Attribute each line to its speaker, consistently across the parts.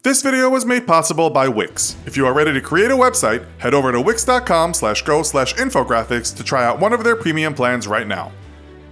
Speaker 1: This video was made possible by Wix. If you are ready to create a website, head over to wix.com/go/infographics to try out one of their premium plans right now.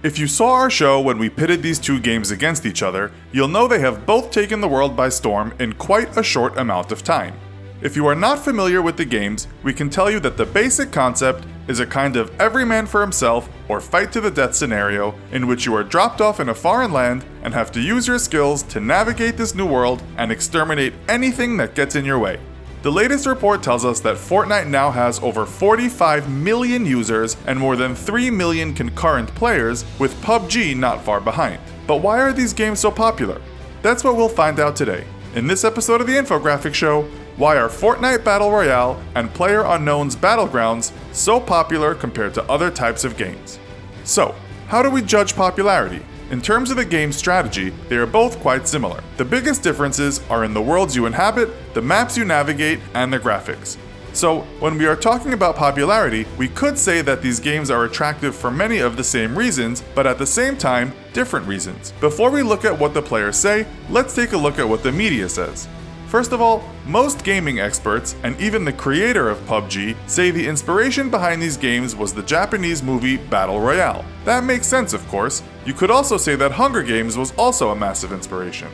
Speaker 1: If you saw our show when we pitted these two games against each other, you'll know they have both taken the world by storm in quite a short amount of time. If you are not familiar with the games, we can tell you that the basic concept is a kind of every man for himself or fight to the death scenario in which you are dropped off in a foreign land and have to use your skills to navigate this new world and exterminate anything that gets in your way. The latest report tells us that Fortnite now has over 45 million users and more than 3 million concurrent players, with PUBG not far behind. But why are these games so popular? That's what we'll find out today. In this episode of the Infographics Show, why are Fortnite Battle Royale and PlayerUnknown's Battlegrounds so popular compared to other types of games? So, how do we judge popularity? In terms of the game's strategy, they are both quite similar. The biggest differences are in the worlds you inhabit, the maps you navigate, and the graphics. So, when we are talking about popularity, we could say that these games are attractive for many of the same reasons, but at the same time, different reasons. Before we look at what the players say, let's take a look at what the media says. First of all, most gaming experts, and even the creator of PUBG, say the inspiration behind these games was the Japanese movie Battle Royale. That makes sense, of course. You could also say that Hunger Games was also a massive inspiration.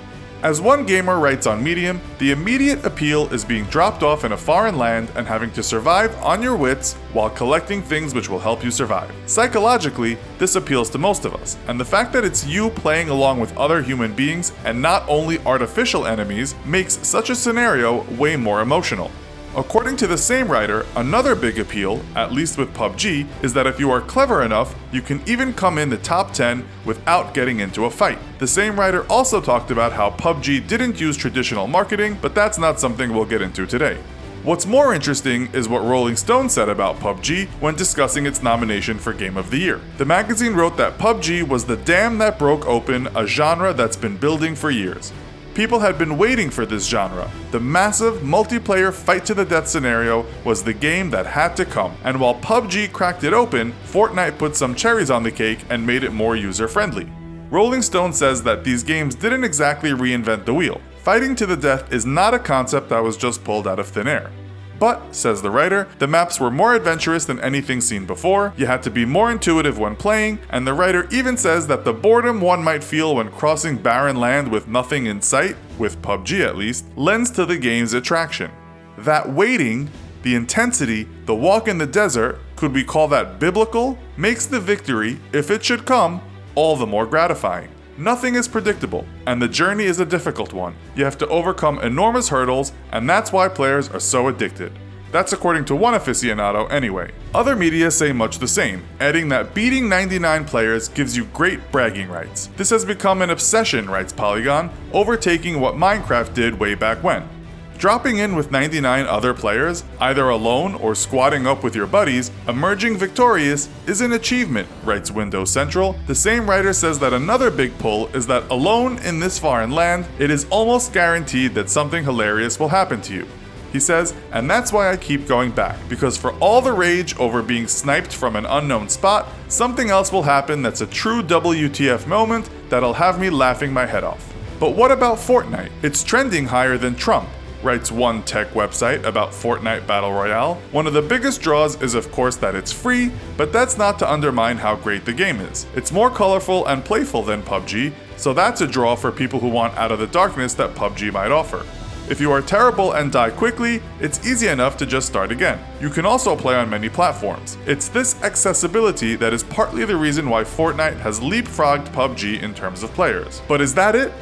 Speaker 1: As one gamer writes on Medium, the immediate appeal is being dropped off in a foreign land and having to survive on your wits while collecting things which will help you survive. Psychologically, this appeals to most of us, and the fact that it's you playing along with other human beings and not only artificial enemies makes such a scenario way more emotional. According to the same writer, another big appeal, at least with PUBG, is that if you are clever enough, you can even come in the top 10 without getting into a fight. The same writer also talked about how PUBG didn't use traditional marketing, but that's not something we'll get into today. What's more interesting is what Rolling Stone said about PUBG when discussing its nomination for Game of the Year. The magazine wrote that PUBG was the dam that broke open a genre that's been building for years. People had been waiting for this genre. The massive multiplayer fight to the death scenario was the game that had to come, and while PUBG cracked it open, Fortnite put some cherries on the cake and made it more user-friendly. Rolling Stone says that these games didn't exactly reinvent the wheel. Fighting to the death is not a concept that was just pulled out of thin air. But, says the writer, the maps were more adventurous than anything seen before, you had to be more intuitive when playing, and the writer even says that the boredom one might feel when crossing barren land with nothing in sight, with PUBG at least, lends to the game's attraction. That waiting, the intensity, the walk in the desert, could we call that biblical, makes the victory, if it should come, all the more gratifying. Nothing is predictable, and the journey is a difficult one. You have to overcome enormous hurdles, and that's why players are so addicted. That's according to one aficionado anyway. Other media say much the same, adding that beating 99 players gives you great bragging rights. This has become an obsession, writes Polygon, overtaking what Minecraft did way back when. Dropping in with 99 other players, either alone or squatting up with your buddies, emerging victorious is an achievement, writes Windows Central. The same writer says that another big pull is that alone in this foreign land, it is almost guaranteed that something hilarious will happen to you. He says, and that's why I keep going back, because for all the rage over being sniped from an unknown spot, something else will happen that's a true WTF moment that'll have me laughing my head off. But what about Fortnite? It's trending higher than Trump, writes one tech website about Fortnite Battle Royale. One of the biggest draws is of course that it's free, but that's not to undermine how great the game is. It's more colorful and playful than PUBG, so that's a draw for people who want out of the darkness that PUBG might offer. If you are terrible and die quickly, it's easy enough to just start again. You can also play on many platforms. It's this accessibility that is partly the reason why Fortnite has leapfrogged PUBG in terms of players. But is that it?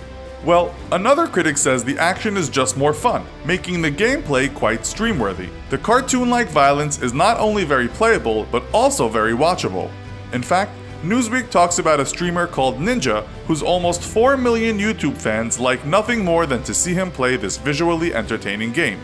Speaker 1: Well, another critic says the action is just more fun, making the gameplay quite stream-worthy. The cartoon-like violence is not only very playable, but also very watchable. In fact, Newsweek talks about a streamer called Ninja, whose almost 4 million YouTube fans like nothing more than to see him play this visually entertaining game.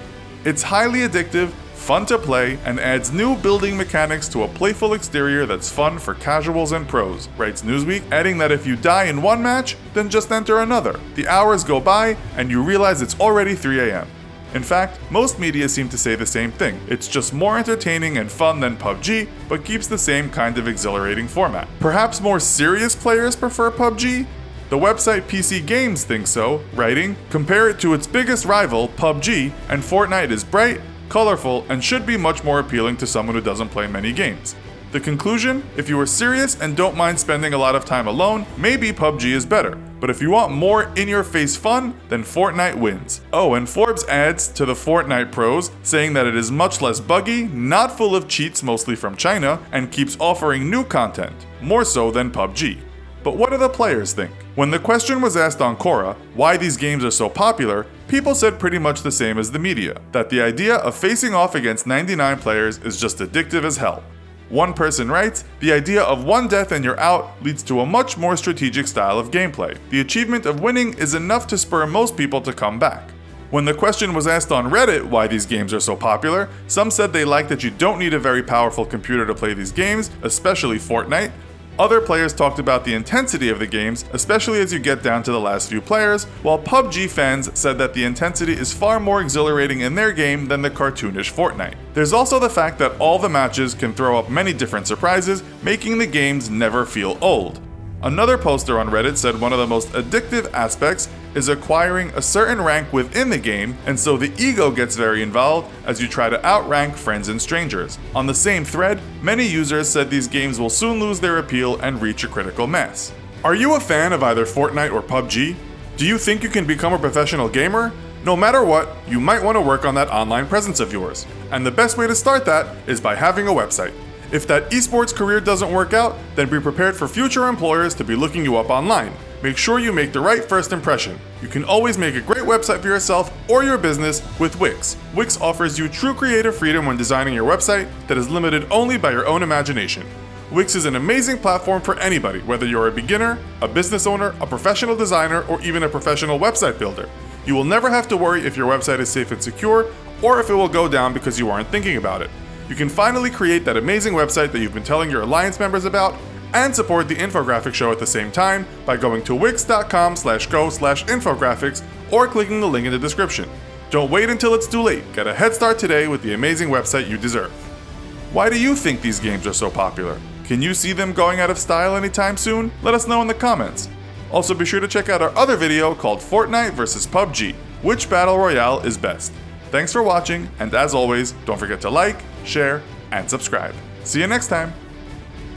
Speaker 1: It's highly addictive, fun to play, and adds new building mechanics to a playful exterior that's fun for casuals and pros, writes Newsweek, adding that if you die in one match, then just enter another. The hours go by, and you realize it's already 3 a.m. In fact, most media seem to say the same thing. It's just more entertaining and fun than PUBG, but keeps the same kind of exhilarating format. Perhaps more serious players prefer PUBG? The website PC Games thinks so, writing, "Compare it to its biggest rival, PUBG, and Fortnite is bright, colorful, and should be much more appealing to someone who doesn't play many games." The conclusion? If you are serious and don't mind spending a lot of time alone, maybe PUBG is better. But if you want more in-your-face fun, then Fortnite wins. Oh, and Forbes adds to the Fortnite pros, saying that it is much less buggy, not full of cheats mostly from China, and keeps offering new content, more so than PUBG. But what do the players think? When the question was asked on Quora, why these games are so popular, people said pretty much the same as the media, that the idea of facing off against 99 players is just addictive as hell. One person writes, "The idea of one death and you're out leads to a much more strategic style of gameplay. The achievement of winning is enough to spur most people to come back." When the question was asked on Reddit why these games are so popular, some said they like that you don't need a very powerful computer to play these games, especially Fortnite. Other players talked about the intensity of the games, especially as you get down to the last few players, while PUBG fans said that the intensity is far more exhilarating in their game than the cartoonish Fortnite. There's also the fact that all the matches can throw up many different surprises, making the games never feel old. Another poster on Reddit said one of the most addictive aspects is acquiring a certain rank within the game, and so the ego gets very involved as you try to outrank friends and strangers. On the same thread, many users said these games will soon lose their appeal and reach a critical mass. Are you a fan of either Fortnite or PUBG? Do you think you can become a professional gamer? No matter what, you might want to work on that online presence of yours. And the best way to start that is by having a website. If that esports career doesn't work out, then be prepared for future employers to be looking you up online. Make sure you make the right first impression. You can always make a great website for yourself or your business with Wix. Wix offers you true creative freedom when designing your website that is limited only by your own imagination. Wix is an amazing platform for anybody, whether you're a beginner, a business owner, a professional designer, or even a professional website builder. You will never have to worry if your website is safe and secure, or if it will go down because you aren't thinking about it. You can finally create that amazing website that you've been telling your Alliance members about, and support the Infographics show at the same time by going to wix.com/go/infographics or clicking the link in the description. Don't wait until it's too late. Get a head start today with the amazing website you deserve. Why do you think these games are so popular? Can you see them going out of style anytime soon? Let us know in the comments. Also be sure to check out our other video called Fortnite vs PUBG, which Battle Royale is best. Thanks for watching, and as always, don't forget to like, share, and subscribe. See you next time!